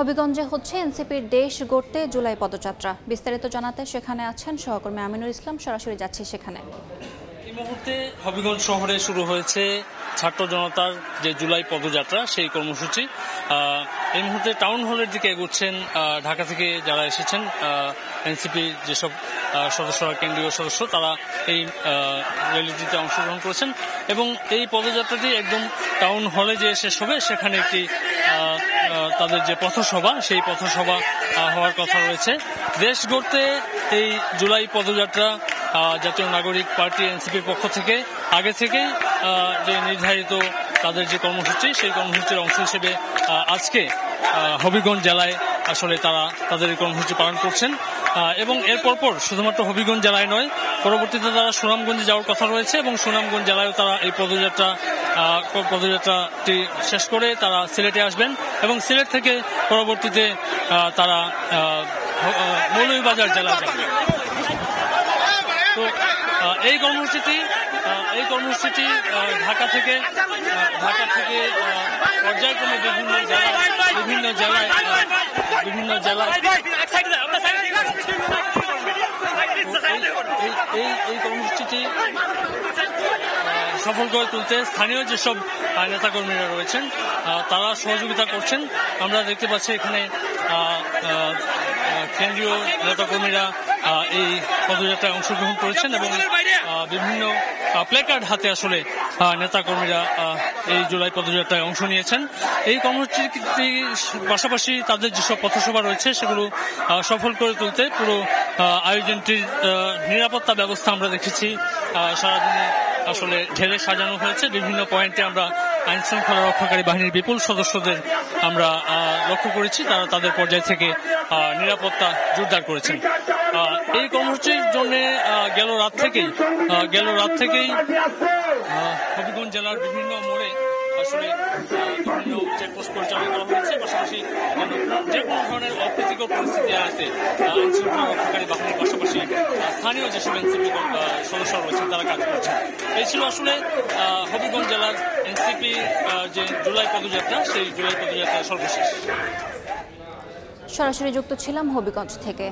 হবিগঞ্জে হচ্ছে এনসিপির দেশ গড়তে জুলাই পদযাত্রা। বিস্তারিত জানাতে সেখানে আছেন সহকর্মী আমিনুল ইসলাম। সরাসরি যাচ্ছি সেখানে। এই মুহূর্তে হবিগঞ্জ শহরে শুরু হয়েছে ছাত্র জনতার যে জুলাই পদযাত্রা, সেই কর্মসূচি। এই মুহূর্তে টাউন হলের দিকে এগোচ্ছেন ঢাকা থেকে যারা এসেছেন, এনসিপি যেসব সদস্যরা, কেন্দ্রীয় সদস্য, তারা এই র্যালিটিতে অংশগ্রহণ করেছেন এবং এই পদযাত্রাটি একদম টাউন হলে যে শেষ হবে সেখানে একটি তাদের যে পথসভা, সেই পথসভা হওয়ার কথা রয়েছে। দেশ গড়তে এই জুলাই পদযাত্রা জাতীয় নাগরিক পার্টি এনসিপির পক্ষ থেকে আগে থেকেই যে নির্ধারিত তাদের যে কর্মসূচি, সেই কর্মসূচির অংশ হিসেবে আজকে হবিগঞ্জ জেলায় আসলে তারা তাদের এই কর্মসূচি পালন করছেন এবং এর পরপর শুধুমাত্র হবিগঞ্জ জেলায় নয়, পরবর্তীতে তারা সুনামগঞ্জে যাওয়ার কথা রয়েছে এবং সুনামগঞ্জ জেলায়ও তারা এই পদযাত্রাটি শেষ করে তারা সিলেটে আসবেন এবং সিলেট থেকে পরবর্তীতে তারা মৌলভীবাজার জেলায় যাবেন। তো এই কর্মসূচিটি ঢাকা থেকে পর্যায়ক্রমে বিভিন্ন জেলায় এই কর্মসূচিটি সফল করে তুলতে স্থানীয় যেসব নেতাকর্মীরা রয়েছেন তারা সহযোগিতা করছেন। আমরা দেখতে পাচ্ছি এখানে কেন্দ্রীয় নেতাকর্মীরা এই পদযাত্রায় অংশগ্রহণ করেছেন এবং বিভিন্ন প্ল্যাকার্ড হাতে আসলে নেতাকর্মীরা এই জুলাই পদযাত্রায় অংশ নিয়েছেন। এই কর্মসূচির পাশাপাশি তাদের যেসব পথসভা রয়েছে সেগুলো সফল করে তুলতে পুরো আয়োজনটির নিরাপত্তা ব্যবস্থা আমরা দেখেছি সারাদিনে আসলে ঢেলে সাজানো হয়েছে। বিভিন্ন পয়েন্টে আমরা আইন শৃঙ্খলা রক্ষাকারী বাহিনীর বিপুল সদস্যদের আমরা লক্ষ্য করেছি, তারা তাদের পর্যায় থেকে নিরাপত্তা জোরদার করেছেন। এই কর্মসূচির জন্য গেল রাত থেকেই হবিগঞ্জ জেলার বিভিন্ন মোড়ে আসলে বিভিন্ন চেকপোস্ট পরিচালনা করা হয়েছে। পাশাপাশি যে কোনো ধরনের অপ্রীতিকর পরিস্থিতি এড়াতে আইন শৃঙ্খলা রক্ষাকারী বাহিনীর পাশাপাশি স্থানীয় যেসব এনসিপি সদস্য রয়েছেন তারা কাজ করছেন। এই ছিল আসলে হবিগঞ্জ জেলার এনসিপি যে জুলাই পদযাত্রা, সেই জুলাই পদযাত্রা সর্বশেষ। সরাসরি যুক্ত ছিলাম হবিগঞ্জ থেকে।